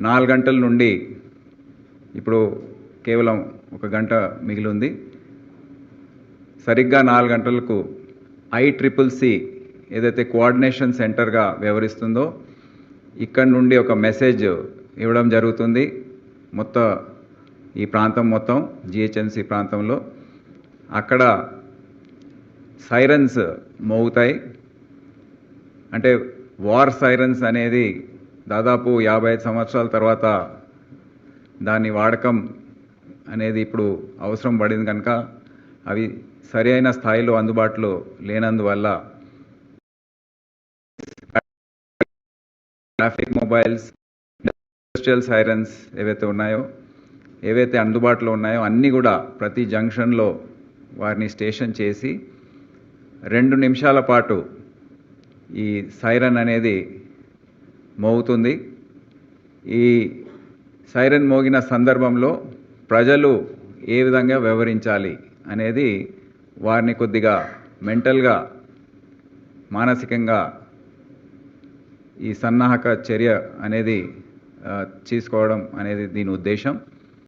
4 గంటల నుండి ఇప్పుడు కేవలం 1 గంట మిగిలి ఉంది. సరిగ్గా 4 గంటలకు ICCC ఏదైతే కోఆర్డినేషన్ సెంటర్గా వ్యవహరిస్తుందో ఇక్కడ నుండి ఒక మెసేజ్ ఇవ్వడం జరుగుతుంది. మొత్తం ఈ ప్రాంతం మొత్తం GHMC ప్రాంతంలో అక్కడ సైరన్స్ మోగుతాయి. అంటే వార్ సైరన్స్ అనేది దాదాపు 55 సంవత్సరాల తర్వాత దాని వాడకం అనేది ఇప్పుడు అవసరం పడింది కనుక అవి సరైన స్థాయిలో అందుబాటులో లేనందువల్ల ట్రాఫిక్ మొబైల్స్, ఇండస్ట్రియల్ సైరన్స్ ఏవైతే అందుబాటులో ఉన్నాయో అన్నీ కూడా ప్రతి జంక్షన్లో వారిని స్టేషన్ చేసి 2 నిమిషాల పాటు ఈ సైరన్ అనేది మోగుతుంది. ఈ సైరన్ మోగిన సందర్భంలో ప్రజలు ఏ విధంగా వ్యవహరించాలి అనేది వారిని కొద్దిగా మెంటల్గా మానసికంగా ఈ సన్నాహక చర్య అనేది తీసుకోవడం అనేది దీని ఉద్దేశం.